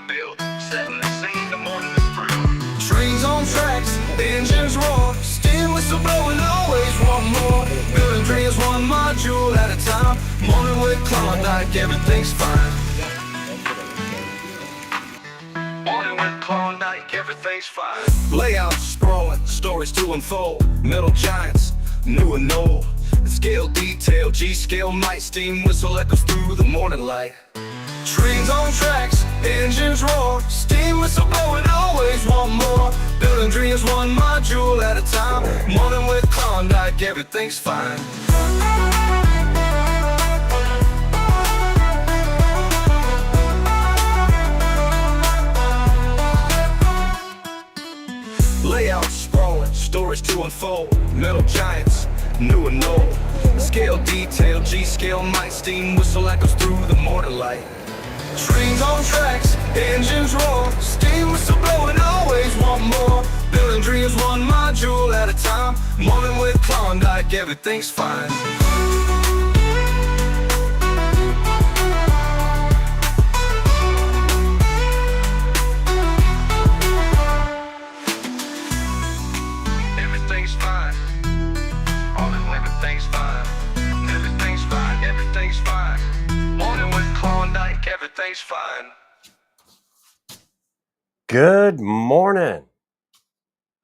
build, setting the scene, the morning is through. Trains on tracks, engines roar, steam whistle blowing, always want more. Building dreams one module at a time. Morning with Klawndyke, everything's fine. Morning with Klawndyke, everything's fine. Layouts sprawling, stories to unfold. Metal giants, new and old. Scale detail, G-scale night, steam whistle echoes through the morning light. Trains on tracks, engines roar, steam whistle blowing, always want more. Building dreams one module at a time. Morning with Klawndyke, everything's fine. Layouts sprawling, stories to unfold. Metal giants, new and old. Scale detail, G-scale night, steam whistle echoes through the morning light. Trains on tracks, engines roar, steam whistle blowing, always want more. Building dreams one module at a time. Morning with Klawndyke, everything's fine. Everything's fine. Everything's fine. Everything's fine. Everything's fine. Morning with Klawndyke, everything's fine. Good morning.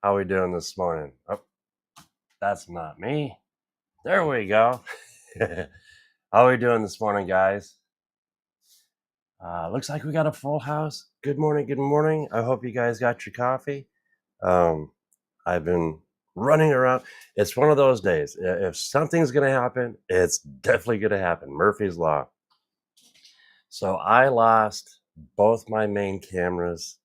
How we doing this morning? Oh, that's not me. There we go. How we doing this morning, guys? Looks like we got a full house. Good morning. Good morning. I hope you guys got your coffee. I've been running around. It's one of those days. If something's going to happen, it's definitely going to happen. Murphy's Law. So I lost both my main cameras.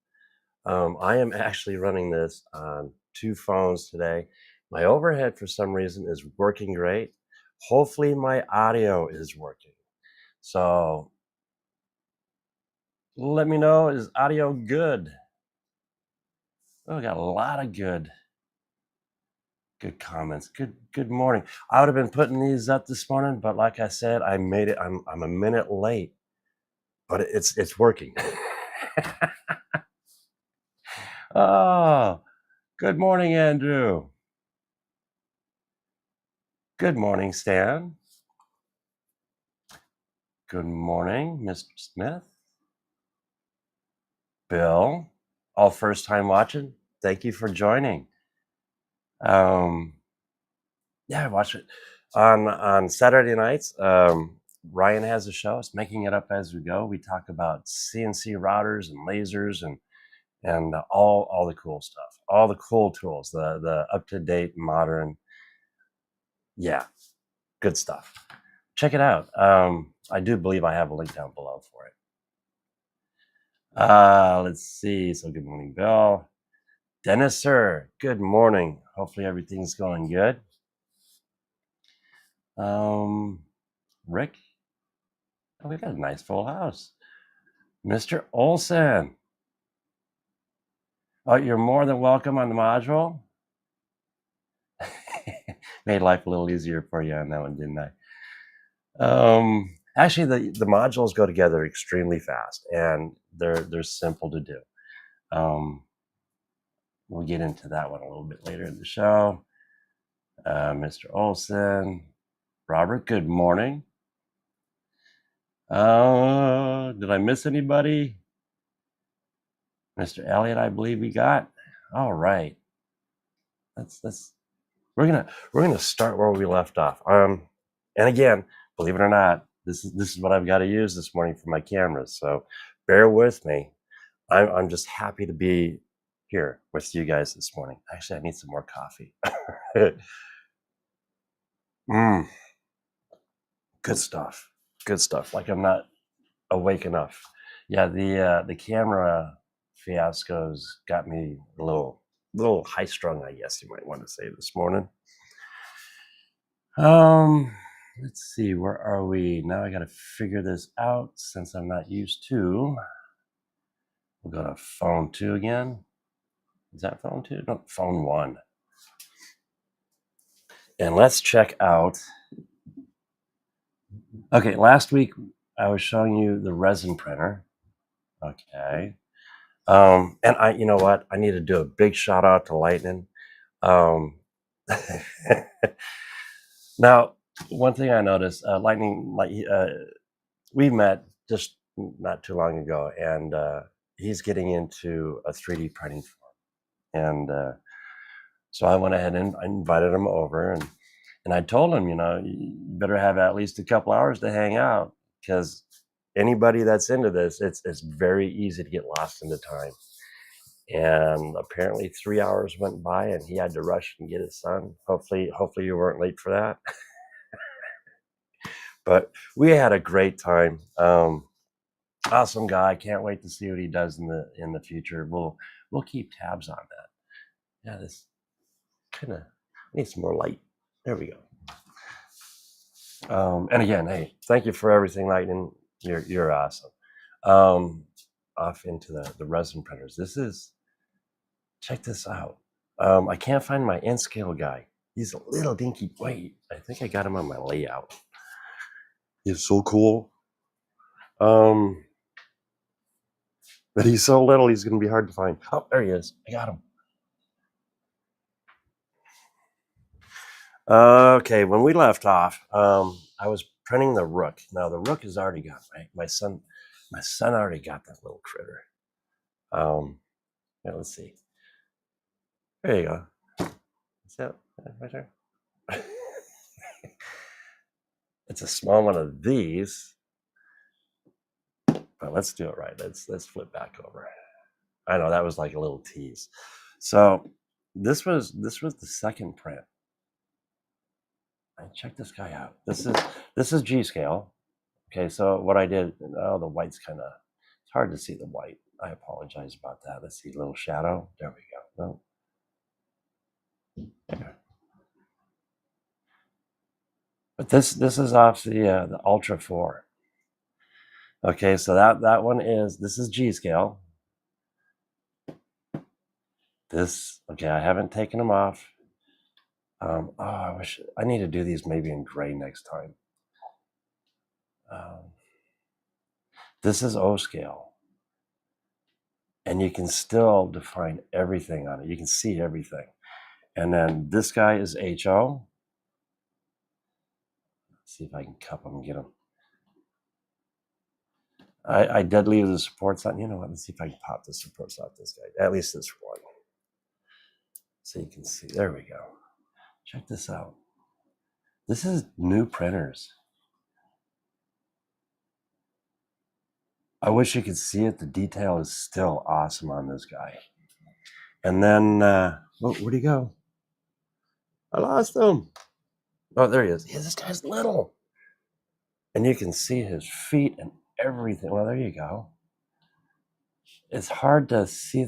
I am actually running this on 2 phones today. My overhead, for some reason, is working great. Hopefully my audio is working. So let me know, is audio good? Oh, I got a lot of good comments. Good morning. I would have been putting these up this morning, but like I said, I made it. I'm a minute late, but it's working. Oh, good morning, Andrew. Good morning, Stan. Good morning, Mr. Smith. Bill, all first time watching. Thank you for joining. Yeah, I watch it on Saturday nights. Ryan has a show. It's Making It Up As We Go. We talk about CNC routers and lasers and all the cool stuff, all the cool tools, the up-to-date modern. Yeah, good stuff. Check it out. I do believe I have a link down below for it. Let's see. So good morning, Bill. Dennis, sir, good morning. Hopefully everything's going good. Rick, oh, we got a nice full house. Mr. Olson, oh, you're more than welcome on the module. Made life a little easier for you on that one, didn't I? Actually, the modules go together extremely fast, and they're simple to do. We'll get into that one a little bit later in the show. Mr. Olson, Robert, good morning. Did I miss anybody? Mr. Elliott, I believe we got. All right. We're gonna start where we left off. And again, believe it or not, this is what I've got to use this morning for my cameras. So bear with me. I'm just happy to be here with you guys this morning. Actually, I need some more coffee. Good stuff. Good stuff. Like I'm not awake enough. Yeah, the camera fiascos got me a little high strung, I guess you might want to say, this morning. Let's see, where are we now? I got to figure this out since I'm not used to. We'll go to phone 2 again. Is that phone 2? No, phone 1. And let's check out. Okay, last week I was showing you the resin printer. Okay. And you know what? I need to do a big shout out to Lightning. Um, now, one thing I noticed, Lightning, we met just not too long ago, and he's getting into a 3D printing form. And so I went ahead and I invited him over, and I told him, you better have at least a couple hours to hang out, because anybody that's into this, it's very easy to get lost into time. And apparently 3 hours went by and he had to rush and get his son. Hopefully you weren't late for that. But we had a great time. Awesome guy. Can't wait to see what he does in the future. We'll keep tabs on that. Yeah, this kind of needs some more light. There we go. And again, hey, thank you for everything, Lightning. You're awesome. Off into the resin printers. Check this out. I can't find my N scale guy. He's a little dinky. Wait, I think I got him on my layout. He's so cool. But he's so little, he's going to be hard to find. Oh, there he is. I got him. Okay, when we left off, I was printing the Rook. Now the Rook is already got my son already got that little critter. Yeah, let's see. There you go. Is that right there? It's a small one of these, but let's do it right. Let's flip back over. I know that was like a little tease. So this was the second print. And check this guy out. This is G scale. Okay, so what I did, oh, the white's kind of, it's hard to see the white. I apologize about that. Let's see, a little shadow. There we go. No. There. But this is off the Ultra 4. Okay, so that one this is G scale. Okay, I haven't taken them off. Oh, I need to do these maybe in gray next time. This is O scale. And you can still define everything on it. You can see everything. And then this guy is HO. Let's see if I can cup them and get them. I did leave the supports on. You know what? Let's see if I can pop the supports off this guy. At least this one. So you can see. There we go. Check this out. This is new printers. I wish you could see it. The detail is still awesome on this guy. And then, where'd he go? I lost him. Oh, there he is. Yeah, this guy's little. And you can see his feet and everything. Well, there you go. It's hard to see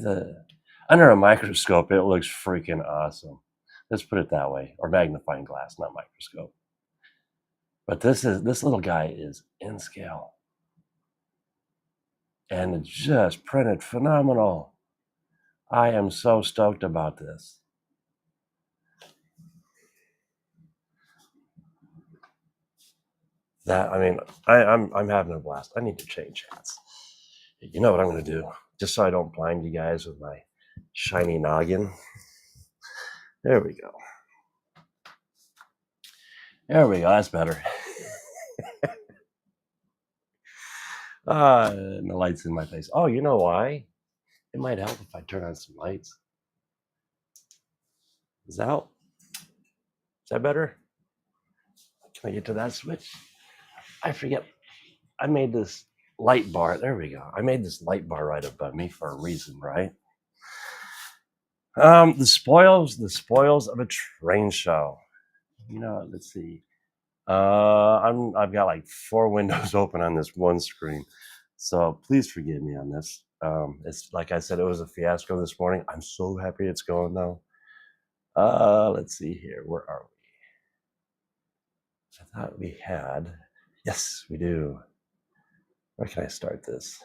under a microscope, it looks freaking awesome. Let's put it that way. Or magnifying glass, not microscope. But this little guy is in scale. And it's just printed phenomenal. I am so stoked about this. I'm having a blast. I need to change hats. You know what I'm going to do? Just so I don't blind you guys with my shiny noggin. There we go. There we go. That's better. And the light's in my face. Oh, you know why? It might help if I turn on some lights. Is that better? Can I get to that switch? I forget. I made this light bar. There we go. I made this light bar right above me for a reason, right? The spoils of a train show. Let's see. I've got like 4 windows open on this one screen, so please forgive me on this. It's like I said, it was a fiasco this morning. I'm so happy it's going though. Let's see here. Where are we? I thought we had. Yes, we do. Where can I start this?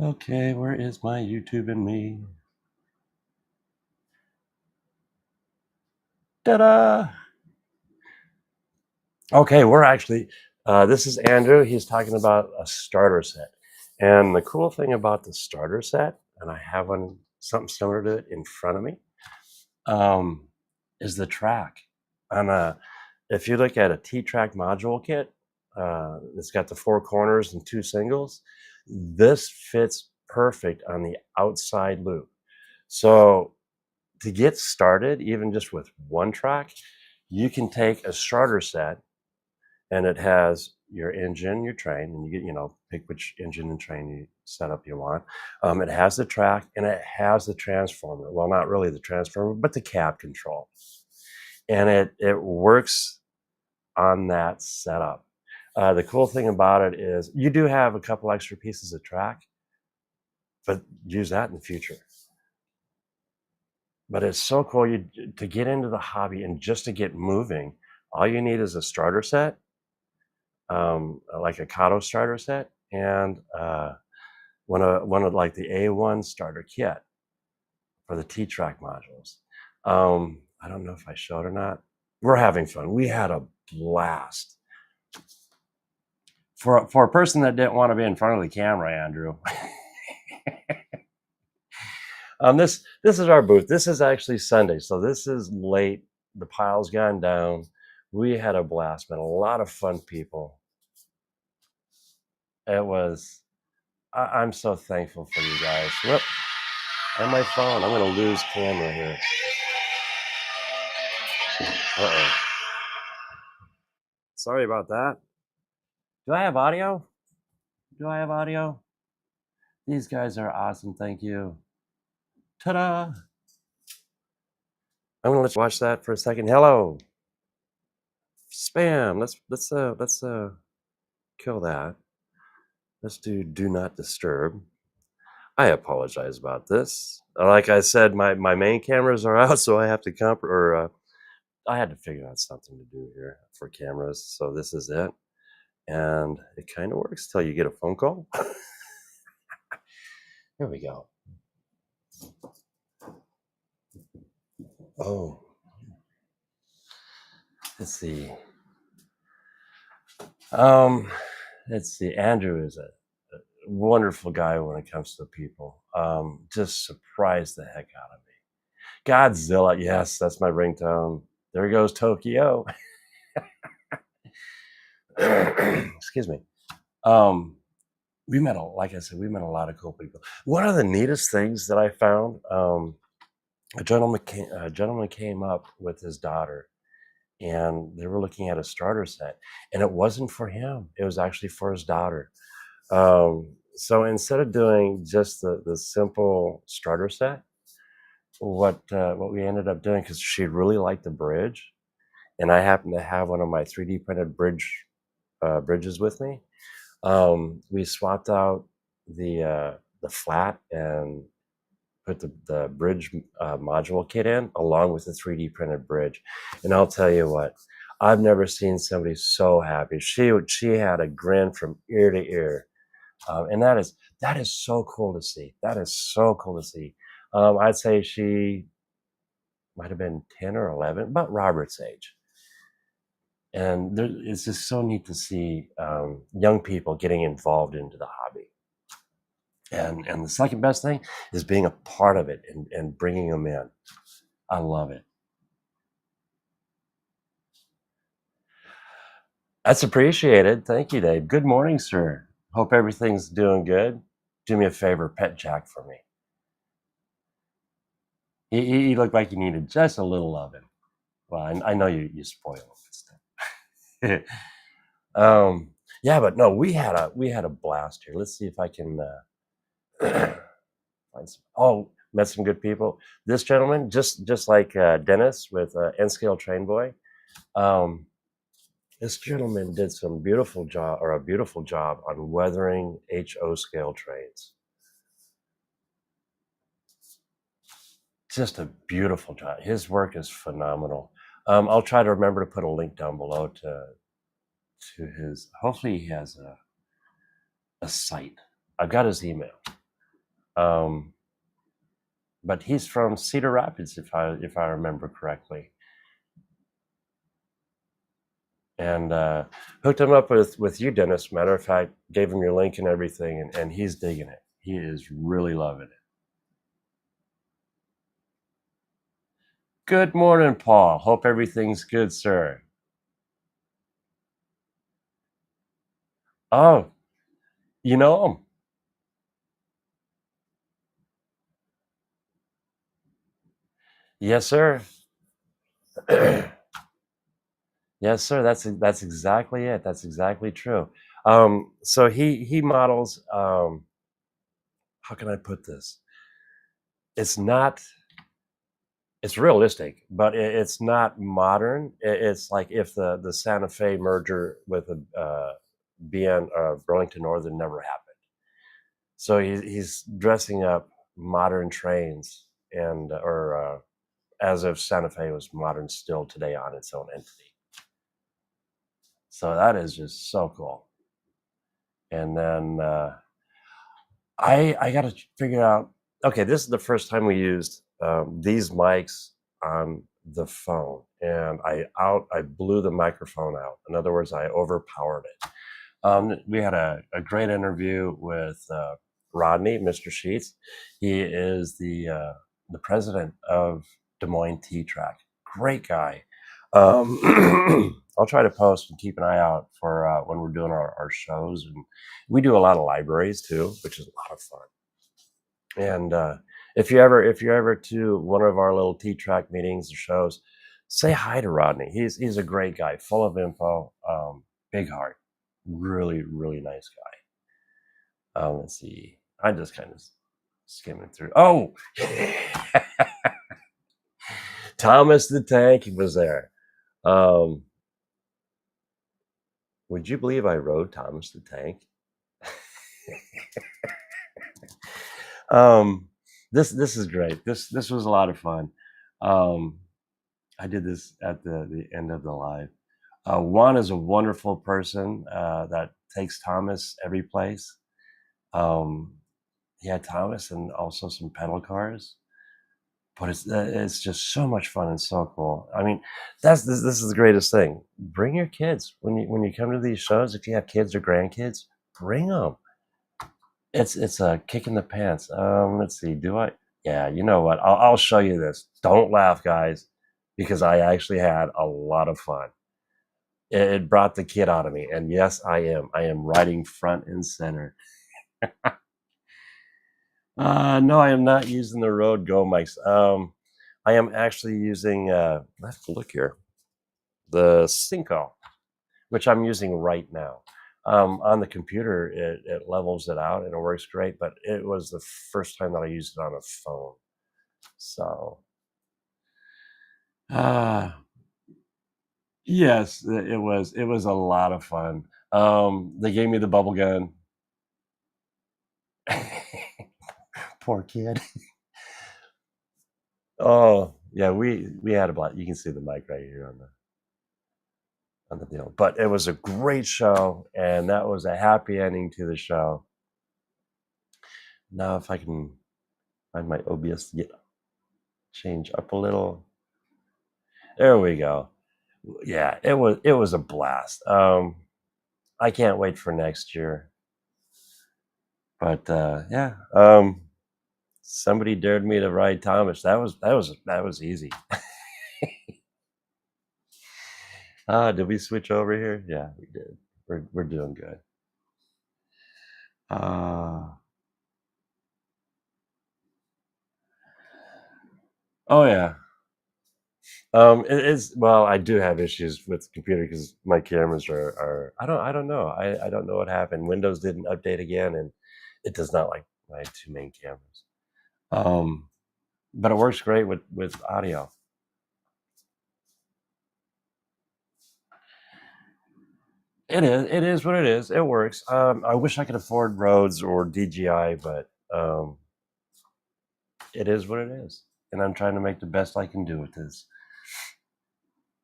Okay, where is my YouTube and me? Ta-da! Okay, we're actually, this is Andrew. He's talking about a starter set. And the cool thing about the starter set, and I have one, something similar to it in front of me, um, is the track. On a, if you look at a T-track module kit, it's got the 4 corners and 2 singles. This fits perfect on the outside loop. So to get started, even just with one track, you can take a starter set and it has your engine, your train, and you get, pick which engine and train you setup you want. It has the track and it has the transformer. Well, not really the transformer, but the cab control. And it works on that setup. The cool thing about it is you do have a couple extra pieces of track, but use that in the future. But it's so cool to get into the hobby and just to get moving. All you need is a starter set, like a Kato starter set, and one of like the A1 starter kit for the T-track modules. I don't know if I showed or not. We're having fun. We had a blast. For a person that didn't want to be in front of the camera, Andrew. This is our booth. This is actually Sunday, so this is late. The pile's gone down. We had a blast, man. A lot of fun people. It was. I'm so thankful for you guys. Whoop. And my phone. I'm going to lose camera here. Uh-oh. Sorry about that. Do I have audio? Do I have audio? These guys are awesome. Thank you. Ta-da! I'm gonna let you watch that for a second. Hello. Spam. Let's kill that. Let's do not disturb. I apologize about this. Like I said, my main cameras are out, so I have to I had to figure out something to do here for cameras. So this is it. And it kind of works till you get a phone call. Here we go. Oh, let's see. Let's see. Andrew is a wonderful guy when it comes to people. Just surprised the heck out of me. Godzilla, yes, that's my ringtone. There goes Tokyo. Excuse me. Like I said, we met a lot of cool people. One of the neatest things that I found, a gentleman came up with his daughter, and they were looking at a starter set, and it wasn't for him. It was actually for his daughter. So instead of doing just the simple starter set, what we ended up doing, because she really liked the bridge, and I happen to have one of my 3D printed bridges with me. We swapped out the flat and put the bridge module kit in along with the 3D printed bridge, and I'll tell you what, I've never seen somebody so happy. She had a grin from ear to ear, and that is so cool to see. That is so cool to see. I'd say she might have been 10 or 11, about Robert's age. And it's just so neat to see young people getting involved into the hobby. And the second best thing is being a part of it and bringing them in. I love it. That's appreciated. Thank you, Dave. Good morning, sir. Hope everything's doing good. Do me a favor, pet Jack for me. He looked like he needed just a little loving. Well, I know you spoil him. Yeah, but no, we had a blast here. Let's see if I can find some. Met some good people. This gentleman, just like Dennis with N-Scale Train Boy, this gentleman did a beautiful job on weathering HO scale trains. Just a beautiful job. His work is phenomenal. I'll try to remember to put a link down below to his. Hopefully, he has a site. I've got his email. But he's from Cedar Rapids, if I remember correctly. and hooked him up with you, Dennis. Matter of fact, gave him your link and everything, and he's digging it. He is really loving it. Good morning, Paul. Hope everything's good, sir. Oh, you know him? Yes, sir. Yes, sir. That's exactly it. That's exactly true. So he models. How can I put this? It's not. It's realistic, but it's not modern. It's like if the Santa Fe merger with a BN Burlington Northern never happened. So he's dressing up modern trains and or as if Santa Fe was modern still today on its own entity. So that is just so cool. And then I got to figure out. Okay, this is the first time we used these mics on the phone, and I blew the microphone out. In other words, I overpowered it. We had a great interview with Rodney, Mr. Sheets. He is the president of Des Moines T-Track. Great guy. I'll try to post and keep an eye out for when we're doing our shows, and we do a lot of libraries too, which is a lot of fun. And if you're ever to one of our little T-Track meetings or shows, say hi to Rodney. He's a great guy, full of info, big heart, really really nice guy. Let's see, I just kind of skimming through. Oh, Thomas the Tank was there. Would you believe I rode Thomas the Tank? This is great. This was a lot of fun. I did this at the end of the live. Juan is a wonderful person that takes Thomas every place. He had Thomas and also some pedal cars, but it's just so much fun and so cool. I mean, this is the greatest thing. Bring your kids when you come to these shows. If you have kids or grandkids, bring them. It's a kick in the pants. Let's see. Do I? Yeah. You know what? I'll show you this. Don't laugh, guys, because I actually had a lot of fun. It brought the kid out of me, and yes, I am riding front and center. No, I am not using the Rode Go mics. I am actually using. I have to look here. The Cinco, which I'm using right now. On the computer, it levels it out and it works great, but it was the first time that I used it on a phone. So, yes, it was a lot of fun. They gave me the bubble gun. Poor kid. Oh, yeah, we had a blast. You can see the mic right here on the deal. But it was a great show, and that was a happy ending to the show. Now, if I can find my OBS to get change up a little. There we go. Yeah, it was a blast. I can't wait for next year. But yeah, somebody dared me to ride Thomas. That was easy. Did we switch over here? Yeah, we did. We're doing good. Oh yeah. It is, well, I do have issues with the computer because my cameras are I don't know. I don't know what happened. Windows didn't update again, and it does not like my two main cameras. But it works great with audio. It is what it is. It works. I wish I could afford Rhodes or DJI, but it is what it is, and I'm trying to make the best I can do with this.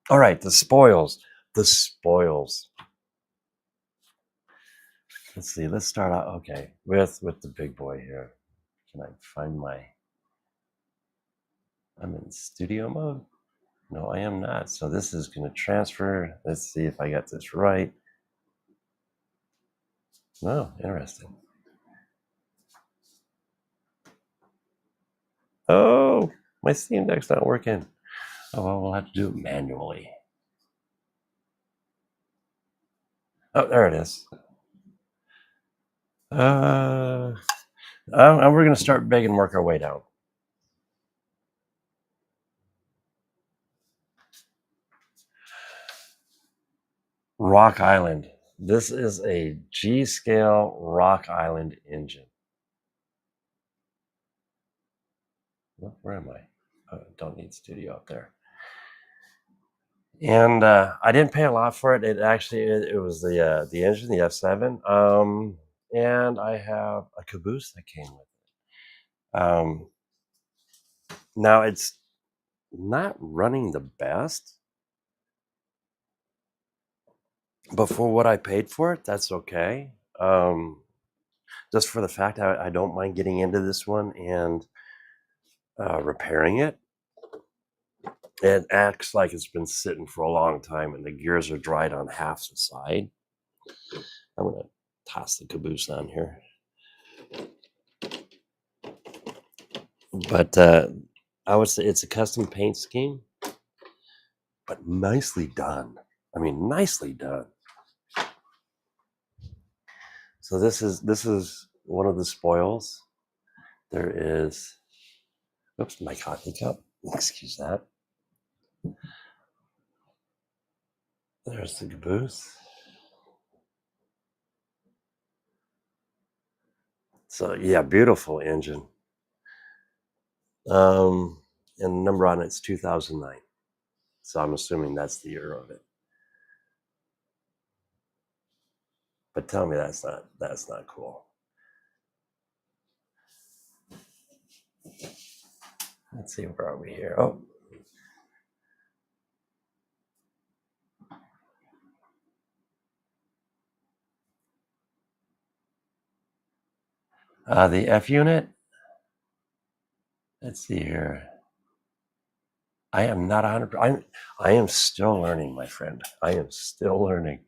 All right, the spoils. The spoils. Let's see. Let's start out. Okay, with the big boy here. Can I find my? I'm in studio mode. No, I am not. So this is going to transfer. Let's see if I got this right. Oh, interesting. Oh, my Steam Deck's not working. Oh, well, we'll have to do it manually. Oh, there it is. And we're going to start big and work our way down. Rock Island. This is a G-scale Rock Island engine. Where am I? Oh, don't need studio up there. And I didn't pay a lot for it. It actually it was the engine, the F7. And I have a caboose that came with it. Now it's not running the best, but for what I paid for it, that's okay. Just for the fact I don't mind getting into this one and repairing it. It acts like it's been sitting for a long time and the gears are dried on half the side. I'm going to toss the caboose on here. But I would say it's a custom paint scheme, but nicely done. I mean, nicely done. So this is one of the spoils. There is, oops, my coffee cup. Excuse that. There's the caboose. So yeah, beautiful engine. And the number on it's 2009. So I'm assuming that's the year of it. But tell me that's not cool. Let's see, where are we here? Oh. The F unit. Let's see here. I am not 100%. I am still learning, my friend. I am still learning.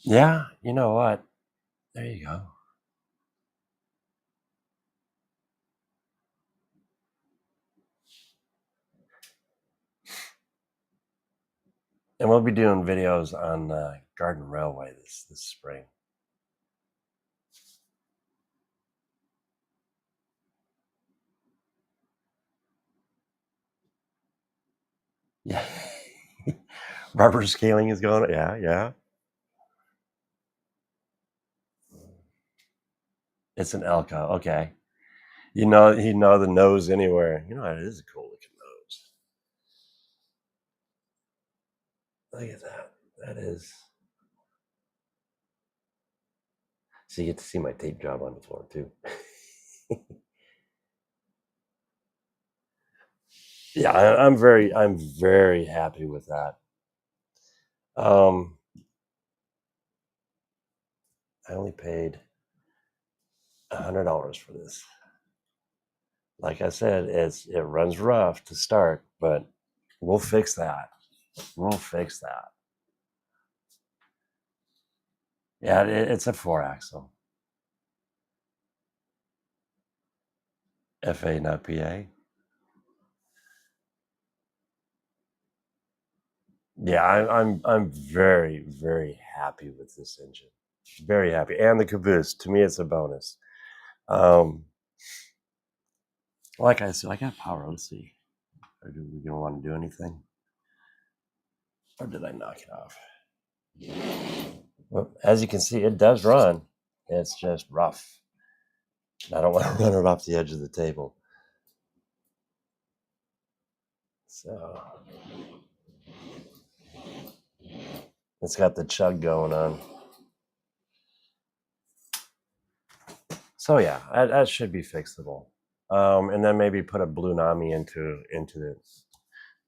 Yeah, you know what? There you go. And we'll be doing videos on Garden Railway this spring. Yeah. Rubber scaling is going. Yeah. It's an Elko. Okay. You know the nose anywhere. You know, it is a cool looking nose. Look at that. That is. So you get to see my tape job on the floor too. Yeah, I'm very happy with that. I only paid $100 for this. Like I said, it runs rough to start, but we'll fix that. We'll fix that. Yeah, it's a 4-axle. FA, not PA. Yeah, I'm very happy with this engine. Very happy, and the caboose. To me, it's a bonus. Like I said, I got power. Let's see. Are we gonna want to do anything, or did I knock it off? Well, as you can see, it does run. It's just rough. I don't want to run it off the edge of the table. So it's got the chug going on. So yeah, that should be fixable. And then maybe put a blue Nami into it.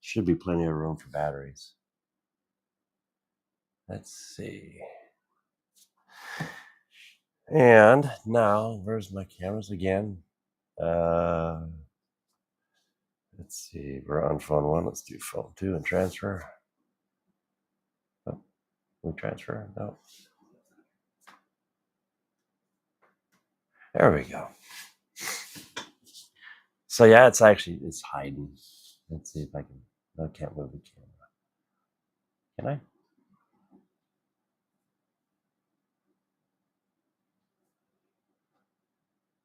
Should be plenty of room for batteries. Let's see. And now, where's my cameras again? Let's see, we're on phone 1. Let's do phone 2 and transfer. Oh, we transfer? No. There we go. So yeah, it's hiding. Let's see if I can. No, I can't move the camera. Can I?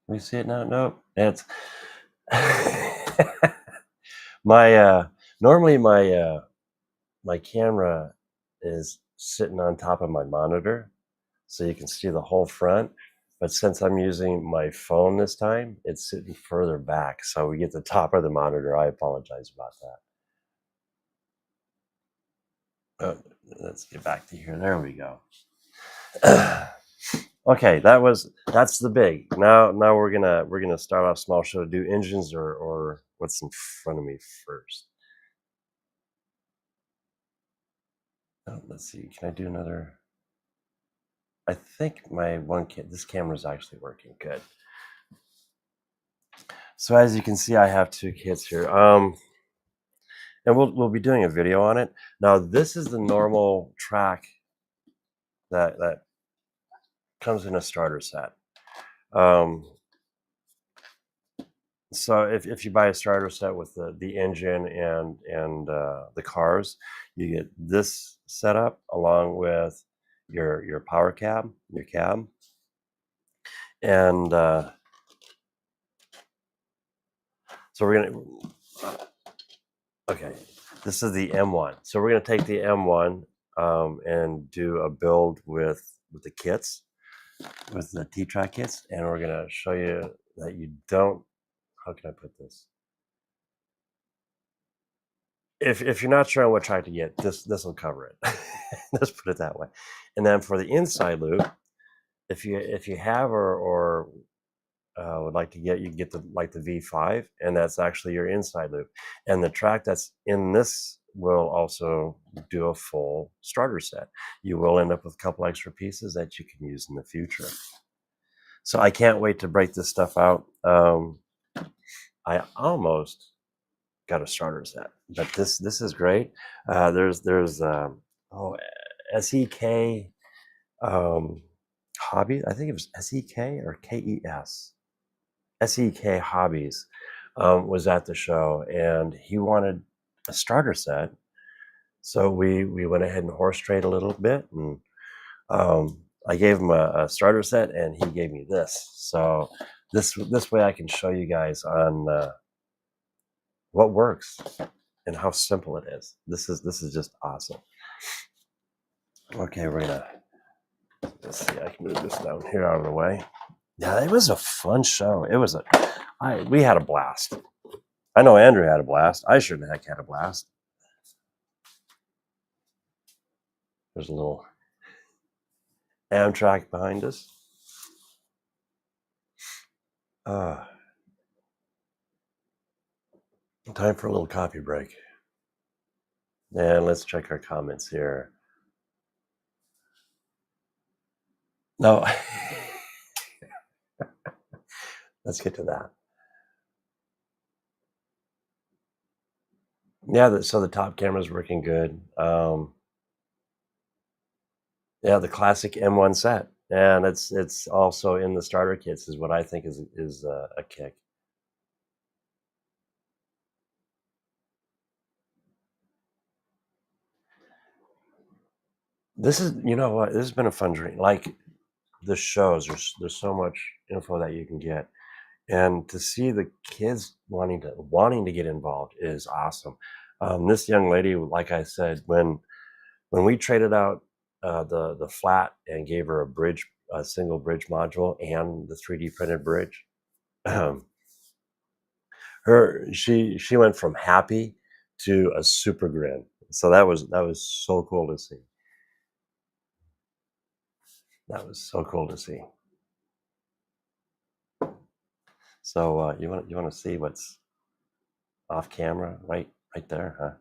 We see it now? Nope. It's my normally my camera is sitting on top of my monitor, so you can see the whole front. But since I'm using my phone this time, it's sitting further back, so we get the top of the monitor. I apologize about that. Let's get back to here. There we go. Okay, that's the big. Now we're gonna start off small. Should I do engines or what's in front of me first? Oh, let's see. Can I do another? I think my this camera is actually working good. So as you can see, I have 2 kits here. And we'll be doing a video on it. Now this is the normal track that comes in a starter set. So if you buy a starter set with the engine and the cars, you get this setup along with your power cab, your cab, and so we're gonna. Okay, this is the M1. So we're gonna take the M1 and do a build with the kits, with the T-Track kits, and we're gonna show you that you don't. How can I put this? If you're not sure on what track to get, this will cover it. Let's put it that way. And then for the inside loop, if you have or would like to get, you can get the V5, and that's actually your inside loop. And the track that's in this will also do a full starter set. You will end up with a couple extra pieces that you can use in the future. So I can't wait to break this stuff out. I almost got a starter set, but this is great. There's SEK Hobby. I think it was SEK or KES. SEK Hobbies was at the show, and he wanted a starter set. So we went ahead and horse traded a little bit, and I gave him a starter set, and he gave me this. So this way I can show you guys on what works and how simple it is. This is just awesome. Okay, we're gonna, let's see, I can move this down here out of the way. Yeah, it was a fun show. It was we had a blast. I know Andrew had a blast. I sure the heck had a blast. There's a little Amtrak behind us. Time for a little coffee break. And let's check our comments here. No. Let's get to that. Yeah, so the top camera is working good. Yeah, the classic M1 set, and it's also in the starter kits, is what I think is a kick. This is, you know what, this has been a fun dream. Like the shows, there's so much info that you can get, and to see the kids wanting to get involved is awesome. This young lady, like I said, when we traded out the flat and gave her a single bridge module and the 3D printed bridge, she went from happy to a super grin. So that was so cool to see. That was so cool to see. So you want to see what's off camera right there, huh?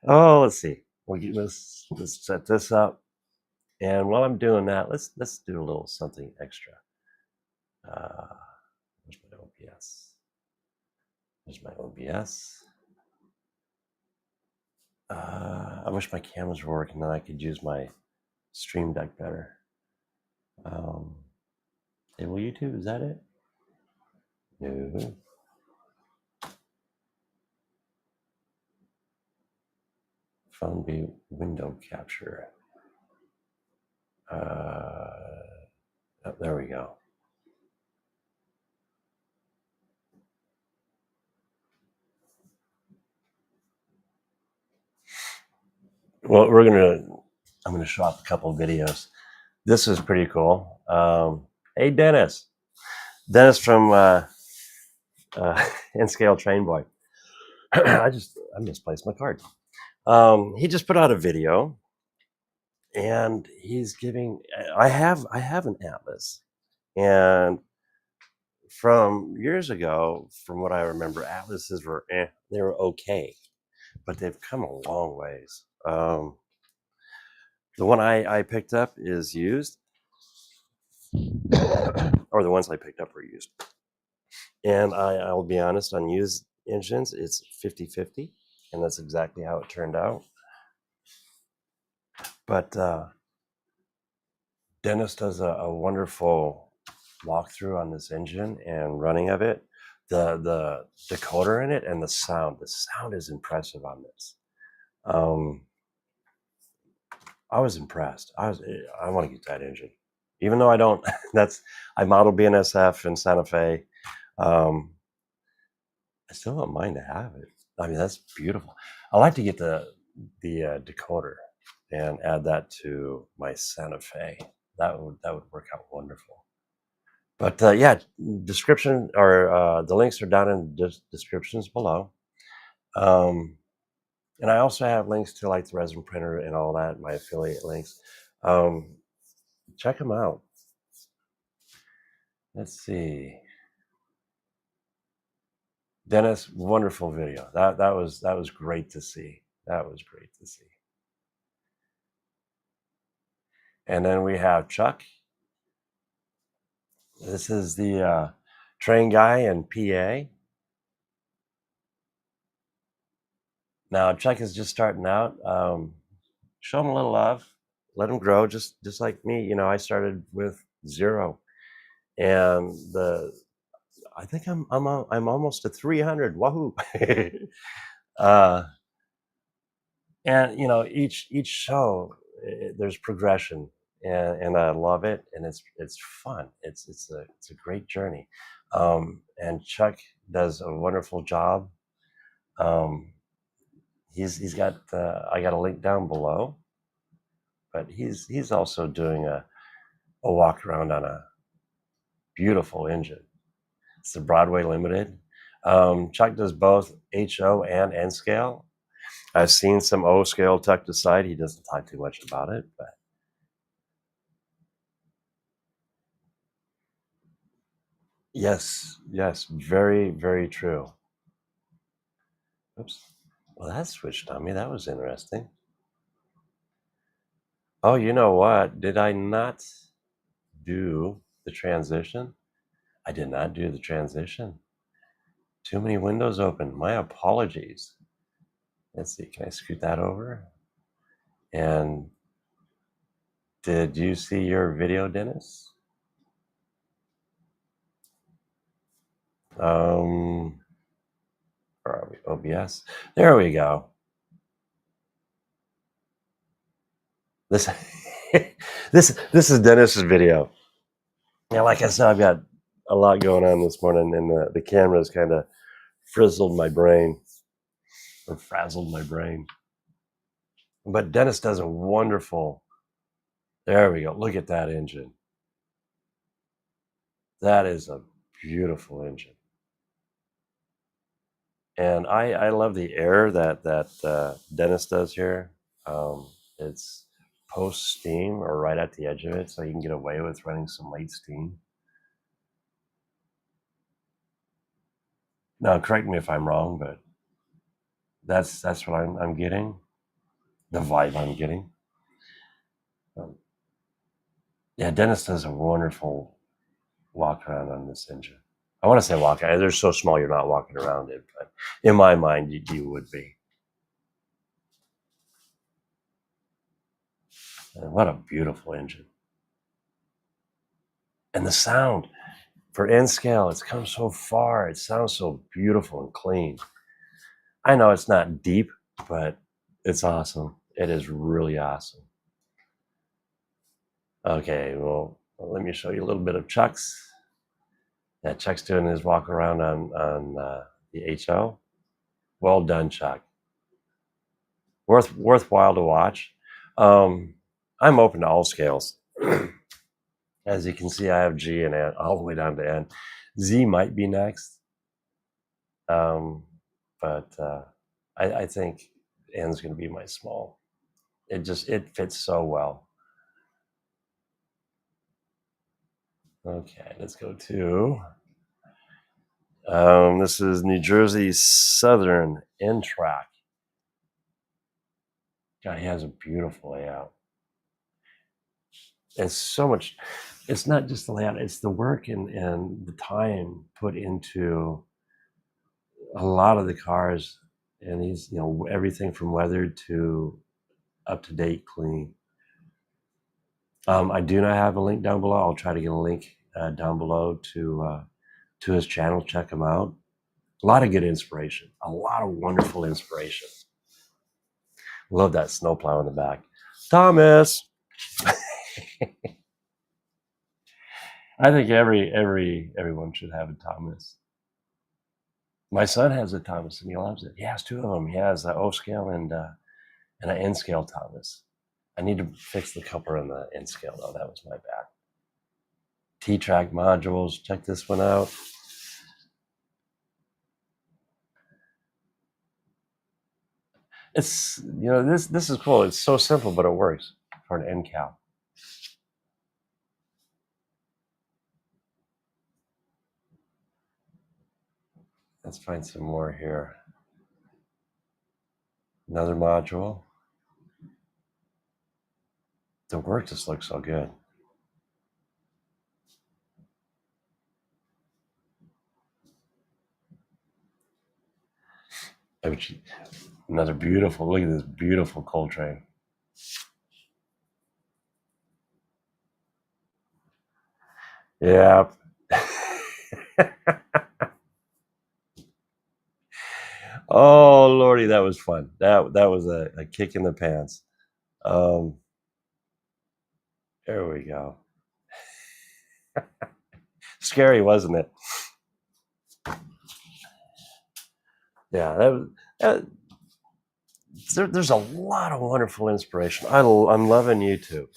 Oh, let's see. Let's set this up. And while I'm doing that, let's do a little something extra. Where's my OBS? There's my OBS. I wish my cameras were working, then I could use my Stream Deck better. Enable YouTube, is that it? No. Phone view window capture. Oh, there we go. Well, I'm gonna show off a couple of videos. This is pretty cool. Hey, Dennis. Dennis from N-Scale Train Boy. I misplaced my card. He just put out a video, and he's giving. I have an Atlas, and from years ago, from what I remember, Atlases were they were okay, but they've come a long ways. The one I picked up is used, or the ones I picked up were used. And I'll be honest, on used engines, it's 50-50, and that's exactly how it turned out. But Dennis does a wonderful walkthrough on this engine and running of it. The decoder in it and the sound is impressive on this. I was impressed. I want to get that engine, even though I don't. I modeled BNSF in Santa Fe. I still don't mind to have it. I mean, that's beautiful. I like to get the decoder and add that to my Santa Fe. That would work out wonderful. But yeah, description or the links are down in the descriptions below. And I also have links to like the resin printer and all that, my affiliate links. Check them out. Let's see. Dennis, wonderful video. That was great to see. That was great to see. And then we have Chuck. This is the train guy in PA. Now Chuck is just starting out. Show him a little love. Let him grow, just like me. You know, I started with 0, and I think I'm almost to 300. Wahoo! And you know, each show there's progression, and I love it, and it's fun. It's a great journey, and Chuck does a wonderful job. He's got I got a link down below, but he's also doing a walk around on a beautiful engine. It's the Broadway Limited. Chuck does both HO and N scale. I've seen some O scale tucked aside. He doesn't talk too much about it, but yes, very, very true. Oops. Well, that switched on me. That was interesting. Oh, you know what? Did I not do the transition? I did not do the transition. Too many windows open. My apologies. Let's see. Can I scoot that over? And did you see your video, Dennis? Where are we? OBS. There we go. This this is Dennis's video. Yeah, like I said, I've got a lot going on this morning, and the camera's kind of frizzled my brain, or frazzled my brain. But Dennis does a wonderful. There we go. Look at that engine. That is a beautiful engine, and I love the air that Dennis does here. It's post steam or right at the edge of it, so you can get away with running some late steam. Now, correct me if I'm wrong, but that's what I'm getting, the vibe I'm getting. Yeah, Dennis does a wonderful walk around on this engine. I want to say walk around. They're so small you're not walking around it, but in my mind, you would be. And what a beautiful engine. And the sound for N scale, it's come so far. It sounds so beautiful and clean. I know it's not deep, but it's awesome. It is really awesome. Okay, well, let me show you a little bit of Chuck's. Yeah, Chuck's doing his walk around on the HO. Well done, Chuck. Worthwhile to watch. I'm open to all scales. As you can see, I have G and N all the way down to N. Z might be next, but I think N's going to be my small. It fits so well. Okay, let's go to. This is New Jersey Southern N-Track. God, he has a beautiful layout. It's so much. It's not just the layout; it's the work and the time put into a lot of the cars. And he's, everything from weathered to up to date, clean. I do not have a link down below. I'll try to get a link down below to his channel. Check him out. A lot of good inspiration. A lot of wonderful inspiration. Love that snowplow in the back. Thomas. I think everyone should have a Thomas. My son has a Thomas and he loves it. He has two of them. He has an O scale and an N scale Thomas. I need to fix the coupler on the N scale though. That was my bad. T-track modules. Check this one out. It's this is cool. It's so simple, but it works for an N cal. Let's find some more here. Another module. The work just looks so good. Another beautiful, look at this beautiful Coltrane. Yeah. Oh Lordy, that was fun. That was a kick in the pants. There we go. Scary, wasn't it? Yeah, there's a lot of wonderful inspiration. I'm loving YouTube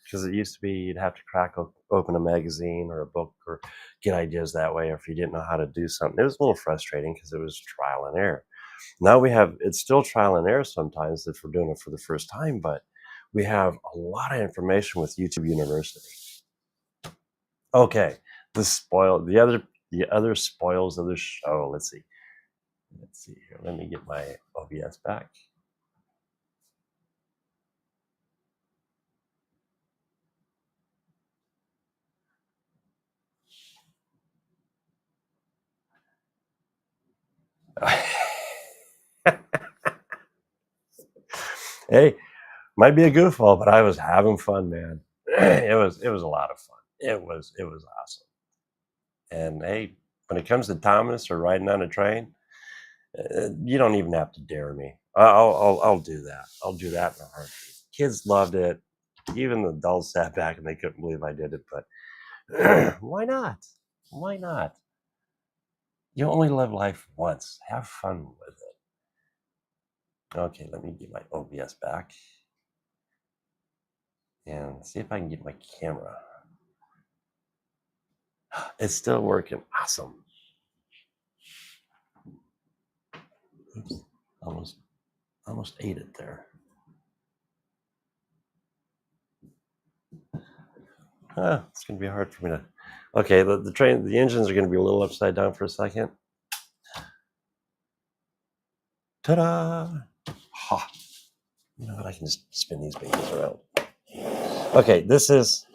because it used to be you'd have to crack open a magazine or a book or get ideas that way, or if you didn't know how to do something, it was a little frustrating because it was trial and error. Now it's still trial and error sometimes if we're doing it for the first time, but we have a lot of information with YouTube University. Okay, the other spoils of the show. Let's see here. Let me get my OBS back. Hey, might be a goofball, but I was having fun, man. It was a lot of fun. It was awesome. And hey, when it comes to Thomas or riding on a train, you don't even have to dare me. I'll do that. I'll do that in a heartbeat. Kids loved it. Even the adults sat back and they couldn't believe I did it. But why not? Why not? You only live life once. Have fun with it. Okay, let me get my OBS back and see if I can get my camera. It's still working. Awesome. Oops, almost ate it there. It's gonna be hard for me to. Okay, the engines are gonna be a little upside down for a second. Ta-da! Ha! You know what? I can just spin these babies around. Okay, this is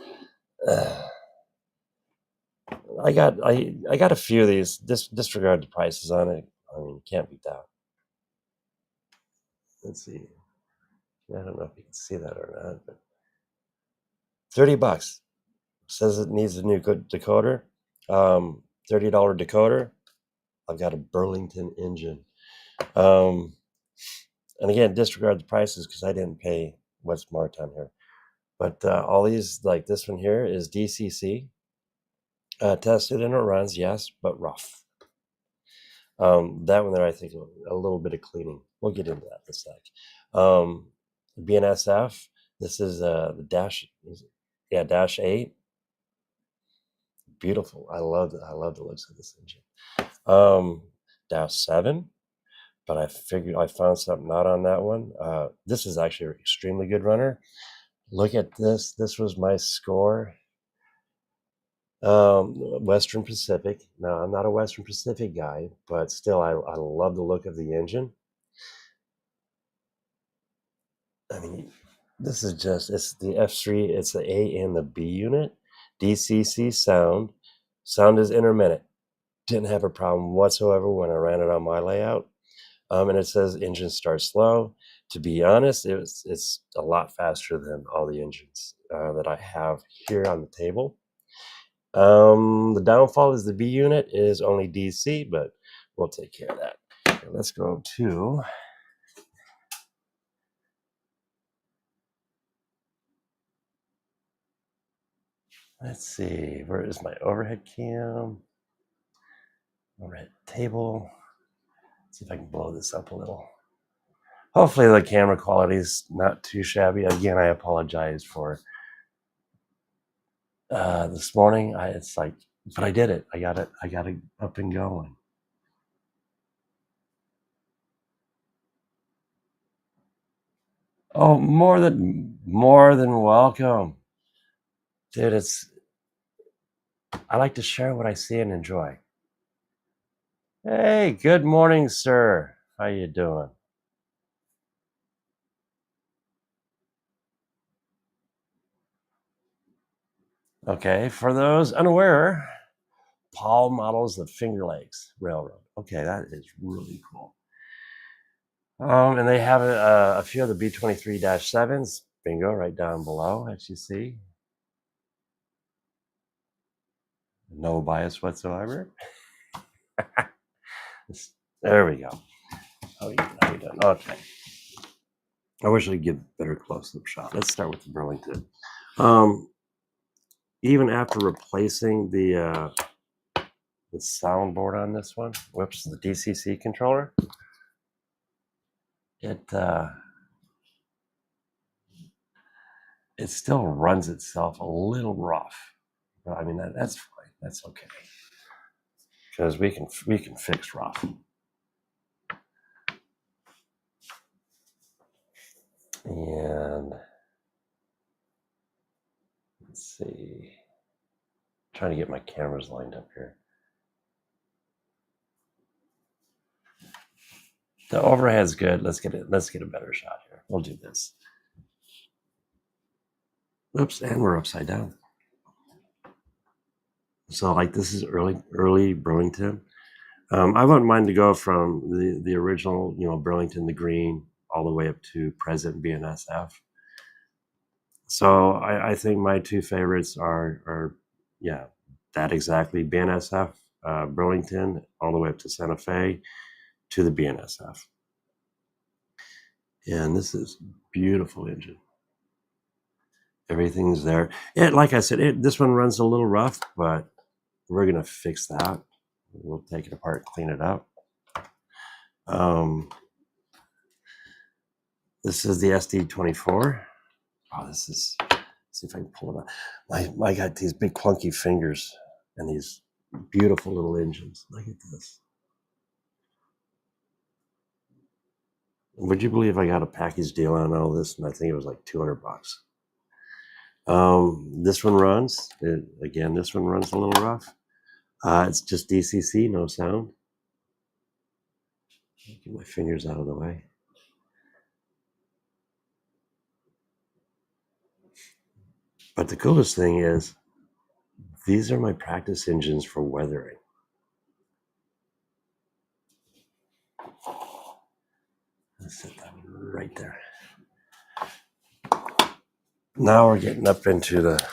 I got a few of these. Disregard the prices on it. I mean, you can't beat that. Let's see. I don't know if you can see that or not, but $30 says it needs a new decoder. $30 decoder. I've got a Burlington engine. And again, disregard the prices because I didn't pay what's marked on here. But all these, like this one here, is DCC. Tested and it runs, yes, but rough. That one there, I think a little bit of cleaning. We'll get into that in a sec. BNSF. This is the dash. Dash 8. Beautiful. I love the looks of this engine. Dash 7. But I found something not on that one. This is actually an extremely good runner. Look at this. This was my score. Western Pacific. Now, I'm not a Western Pacific guy, but still, I love the look of the engine. I mean, this is it's the F3, it's the A and the B unit. DCC sound. Sound is intermittent. Didn't have a problem whatsoever when I ran it on my layout. And it says engine starts slow. To be honest, it's a lot faster than all the engines that I have here on the table. The downfall is the B unit is only DC, but we'll take care of that. Okay, let's go to let's see, where is my overhead cam? Overhead table. Let's see if I can blow this up a little. Hopefully the camera quality is not too shabby. Again, I apologize for this morning. But I did it. I got it up and going. Oh, more than welcome. Dude, I like to share what I see and enjoy. Hey, good morning, sir. How you doing? Okay, for those unaware, Paul models the Finger Lakes Railroad. Okay, that is really cool. And they have a few of the B23-7s. Bingo, right down below, as you see. No bias whatsoever. There we go. How you doing? Okay. I wish I could get a better close-up shot. Let's start with the Burlington. Even after replacing the soundboard on this one, whoops, the DCC controller, it still runs itself a little rough. I mean, that's fine. That's okay. Because we can fix rough. And let's see. I'm trying to get my cameras lined up here. The overhead's good. Let's get a better shot here. We'll do this. Oops, and we're upside down. So like this is early Burlington. I wouldn't mind to go from the original, Burlington the green, all the way up to present BNSF. So I think my two favorites are that exactly, BNSF, Burlington, all the way up to Santa Fe, to the BNSF. And this is beautiful engine. Everything's there. Like I said, this one runs a little rough, but we're gonna fix that. We'll take it apart, clean it up. This is the SD24. Oh, this is. See if I can pull it up. I got these big clunky fingers and these beautiful little engines. Look at this. Would you believe I got a package deal on all this? And I think it was like $200. This one runs. Again, this one runs a little rough. It's just DCC, no sound. Get my fingers out of the way. But the coolest thing is These are my practice engines for weathering. Let's set that right there. Now we're getting up into the.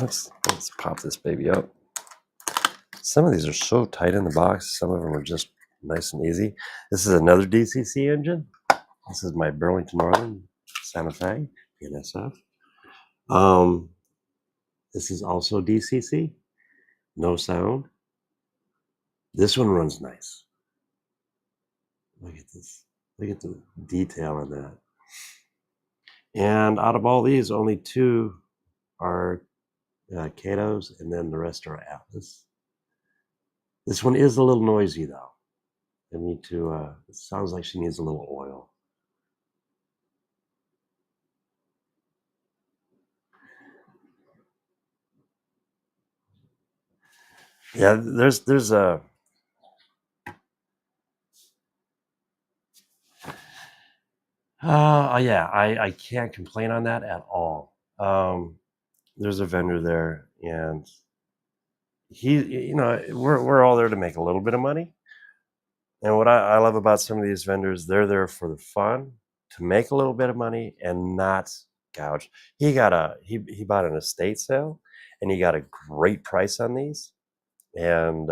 Let's pop this baby up. Some of these are so tight in the box. Some of them are just nice and easy. This is another DCC engine. This is my Burlington Northern Santa Fe PNSF. This is also DCC. No sound. This one runs nice. Look at this. Look at the detail on that. And out of all these, only 2 are Kato's, and then the rest are Atlas. This one is a little noisy though. I need to, it sounds like she needs a little oil. Yeah, there's a, yeah, I can't complain on that at all. There's a vendor there, and he, we're all there to make a little bit of money. And what I love about some of these vendors, they're there for the fun, to make a little bit of money and not gouge. He bought an estate sale, and he got a great price on these. And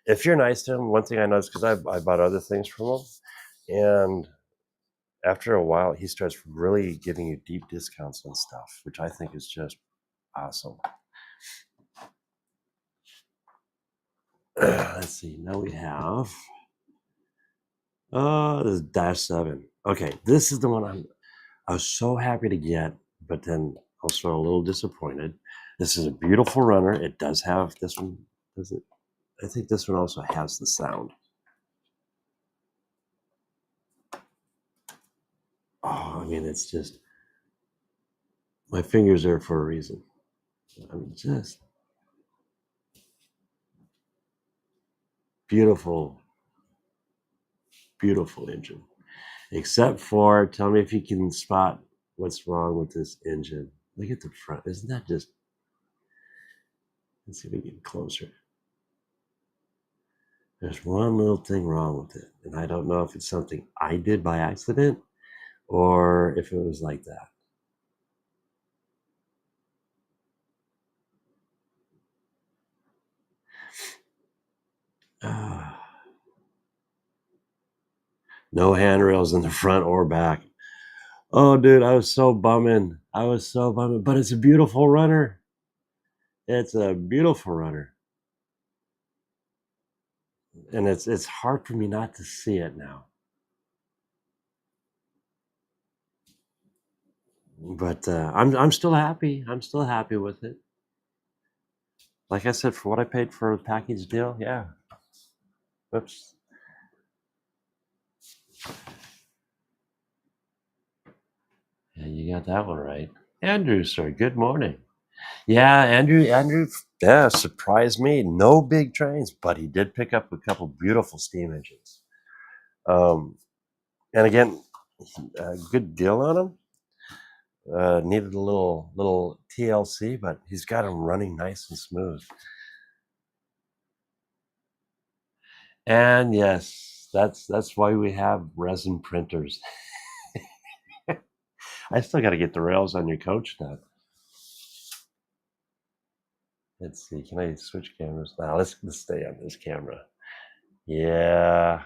if you're nice to him, one thing I noticed, because I bought other things from him, and after a while, he starts really giving you deep discounts on stuff, which I think is just awesome. Let's see. Now we have. This is -7. Okay, this is the one I was so happy to get, but then also a little disappointed. This is a beautiful runner. It does have this one. Does it? I think this one also has the sound. Oh, I mean, it's just, my fingers are for a reason. I'm just beautiful, beautiful engine. Except for, tell me if you can spot what's wrong with this engine. Look at the front. Isn't that just, let's see if we can get closer. There's one little thing wrong with it, and I don't know if it's something I did by accident or if it was like that. No handrails in the front or back. Oh, dude, I was so bumming. But it's a beautiful runner. It's a beautiful runner. And it's hard for me not to see it now. But I'm still happy. I'm still happy with it. Like I said, for what I paid for a package deal, yeah. Oops. Yeah, you got that one right. Andrew, sir, good morning. Yeah, Andrew, yeah, surprised me. No big trains, but he did pick up a couple beautiful steam engines. And again, a good deal on them. Needed a little TLC, but he's got them running nice and smooth. And yes, that's why we have resin printers. I still got to get the rails on your coach done. Let's see, can I switch cameras? Now let's stay on this camera. Yeah,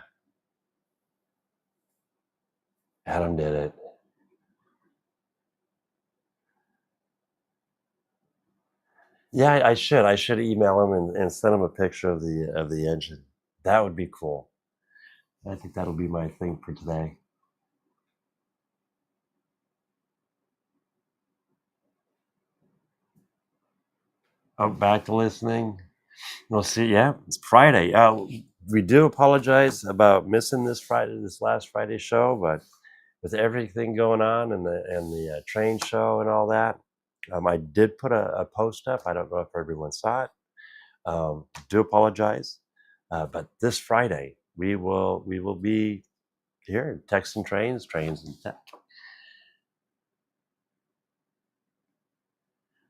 Adam did it. Yeah, I should email him and send him a picture of the engine. That would be cool. I think that'll be my thing for today. I'm back to listening. We'll see. Yeah, it's Friday. We do apologize about missing this last Friday show, but with everything going on and the train show and all that, I did put a post up. I don't know if everyone saw it. Do apologize, but this Friday we will be here, Texan trains and tech.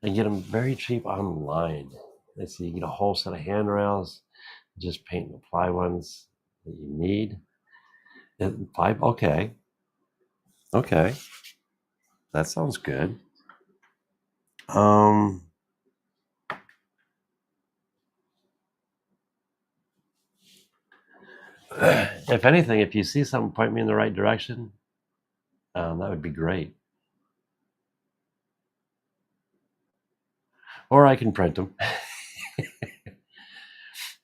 and get them very cheap online. Let's see, you get a whole set of handrails, just paint and apply ones that you need. And okay, that sounds good. If anything, if you see something, point me in the right direction. That would be great. Or I can print them.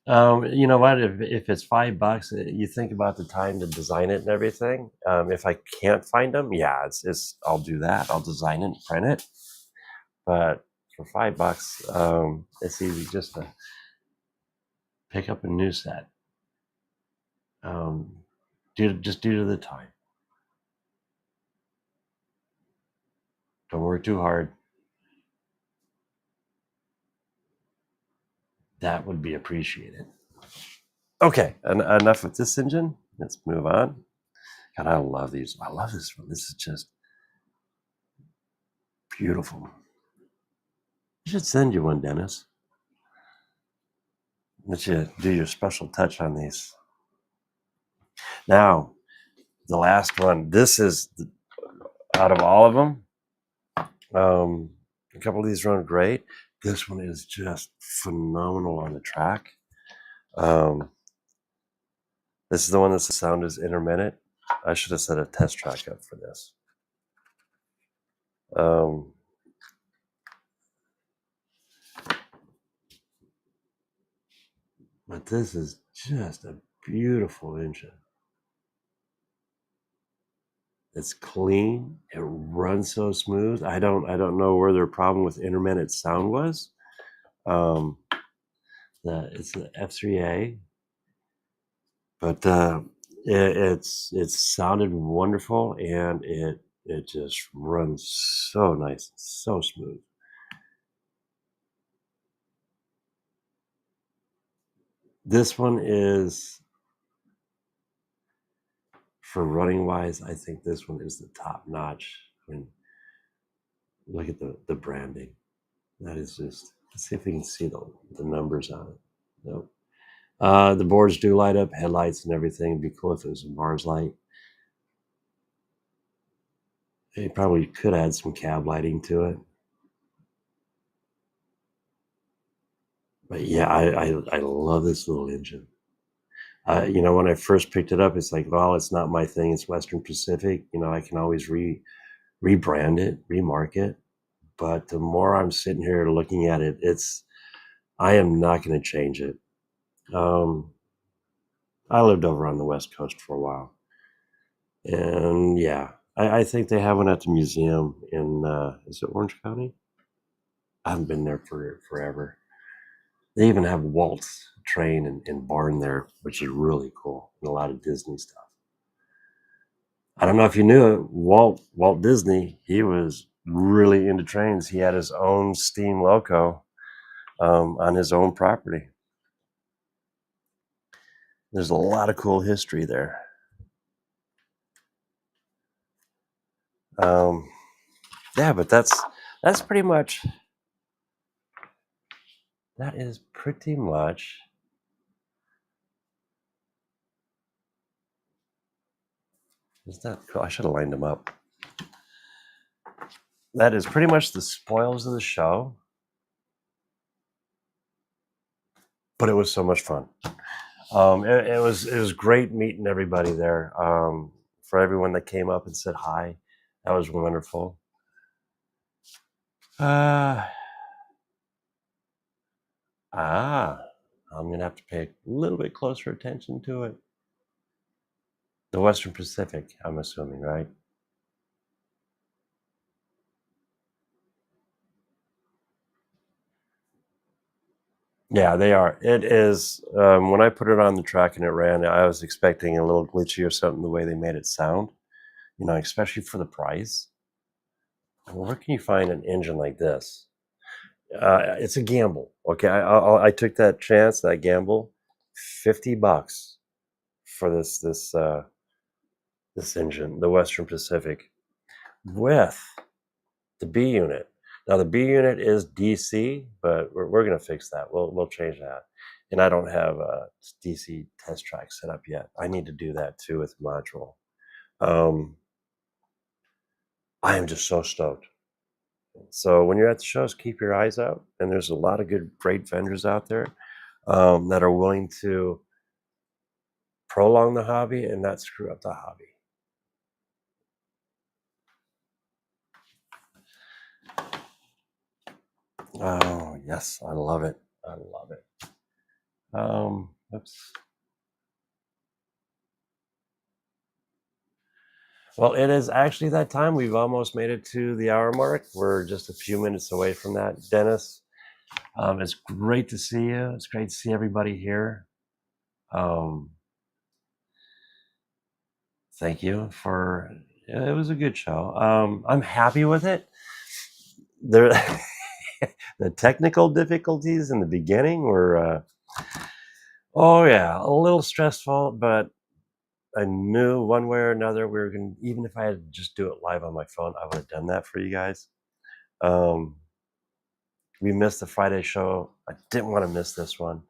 You know what? If it's $5, you think about the time to design it and everything. If I can't find them, yeah, it's I'll do that. I'll design it and print it. But for $5, it's easy just to pick up a new set. Just due to the time. Don't work too hard. That would be appreciated. Okay, enough with this engine. Let's move on. God, I love these. I love this one. This is just beautiful. I should send you one, Dennis. Let you do your special touch on these. Now, the last one. This is out of all of them. A couple of these run great. This one is just phenomenal on the track. This is the one that the sound is intermittent. I should have set a test track up for this. But this is just a beautiful engine. It's clean. It runs so smooth. I don't know where their problem with intermittent sound was. It's the F3A, but it's sounded wonderful, and it just runs so nice, so smooth. This one is, for running wise, I think this one is the top notch. I mean, look at the branding. That is just, let's see if we can see the numbers on it. Nope. The boards do light up, headlights and everything. It'd be cool if it was a Mars light. They probably could add some cab lighting to it. But yeah, I love this little engine. You know, when I first picked it up, it's like, well, it's not my thing. It's Western Pacific. You know, I can always rebrand it, remark it. But the more I'm sitting here looking at it, I am not going to change it. I lived over on the West Coast for a while. And yeah, I think they have one at the museum in, is it Orange County? I haven't been there for forever. They even have Walt's train and barn there, which is really cool, and a lot of Disney stuff. I don't know if you knew it, Walt Disney, he was really into trains. He had his own steam loco on his own property. There's a lot of cool history there. Yeah, but that's pretty much, that is pretty much is that cool? I should have lined them up. That is pretty much the spoils of the show. But it was so much fun. It was great meeting everybody there. For everyone that came up and said hi, that was wonderful. I'm gonna have to pay a little bit closer attention to it. The Western Pacific, I'm assuming, right? Yeah, they are. It is. When I put it on the track and it ran, I was expecting a little glitchy or something the way they made it sound. You know, especially for the price. Well, where can you find an engine like this? It's a gamble. Okay, I took that chance, that gamble. $50 for this engine, the Western Pacific, with the B unit. Now the B unit is DC, but we're gonna fix that. We'll change that. And I don't have a DC test track set up yet. I need to do that too with module. I am just so stoked. So when you're at the shows, keep your eyes out, and there's a lot of great vendors out there that are willing to prolong the hobby and not screw up the hobby. Oh yes, I love it. I love it. Oops. Well, it is actually that time. We've almost made it to the hour mark. We're just a few minutes away from that. Dennis, it's great to see you. It's great to see everybody here. Thank you for, it was a good show. I'm happy with it. There, the technical difficulties in the beginning were, oh yeah, a little stressful, but I knew one way or another we were going to, even if I had to just do it live on my phone, I would have done that for you guys. We missed the Friday show. I didn't want to miss this one,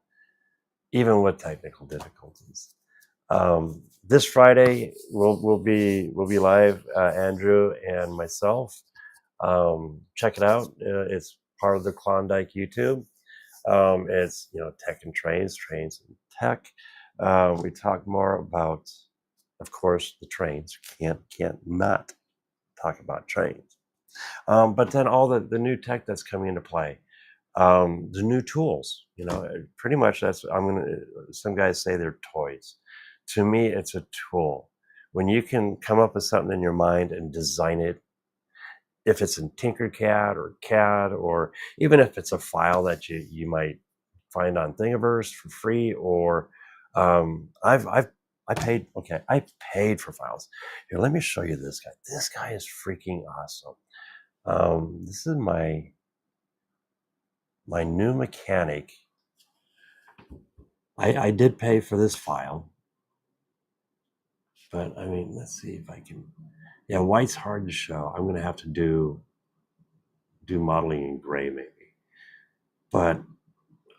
even with technical difficulties. This Friday we'll be live, Andrew and myself. Check it out. It's part of the Klawndyke YouTube. It's tech and trains and tech. We talk more about, of course, the trains. Can't not talk about trains. But then all the new tech that's coming into play, the new tools. Pretty much that's some guys say they're toys. To me, it's a tool. When you can come up with something in your mind and design it, if it's in Tinkercad or CAD, or even if it's a file that you might find on Thingiverse for free, or I paid for files. Here, let me show you this guy. This guy is freaking awesome. This is my new mechanic. I did pay for this file, but I mean, let's see if I can. Yeah, white's hard to show. I'm gonna have to do modeling in gray maybe. But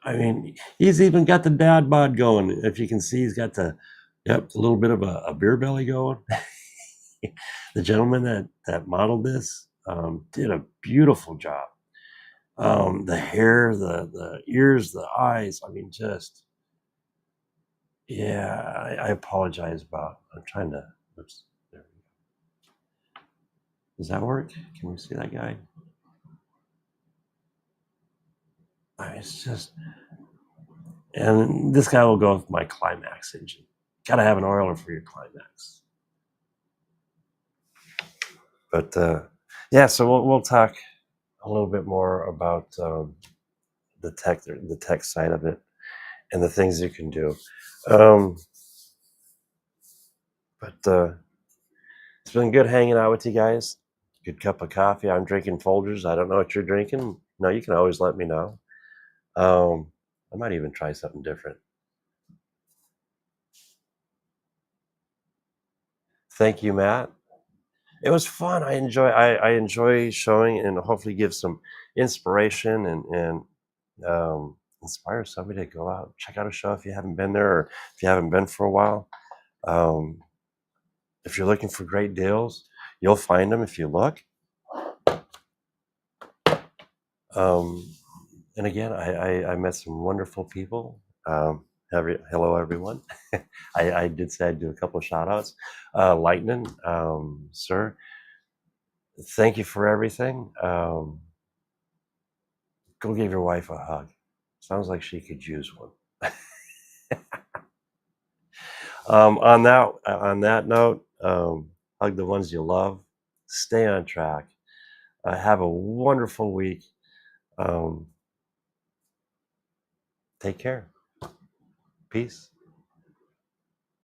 I mean, he's even got the dad bod going. If you can see, he's got a little bit of a beer belly going. The gentleman that modeled this did a beautiful job. The hair, the ears, the eyes. I mean, just yeah. I apologize about. I'm trying to. Oops. There we go. Does that work? Can we see that guy? It's just, and this guy will go with my Climax engine. Got to have an oiler for your Climax. But yeah, so we'll talk a little bit more about the tech side of it and the things you can do. But it's been good hanging out with you guys. Good cup of coffee. I'm drinking Folgers. I don't know what you're drinking. No, you can always let me know. I might even try something different. Thank you, Matt. It was fun. I enjoy showing and hopefully give some inspiration and inspire somebody to go out, check out a show if you haven't been there, or if you haven't been for a while. If you're looking for great deals, you'll find them if you look. And again, I met some wonderful people. Hello, everyone. I did say I'd do a couple of shout outs. Lightning, sir, thank you for everything. Go give your wife a hug. Sounds like she could use one. On that note, hug the ones you love. Stay on track. Have a wonderful week. Take care. Peace.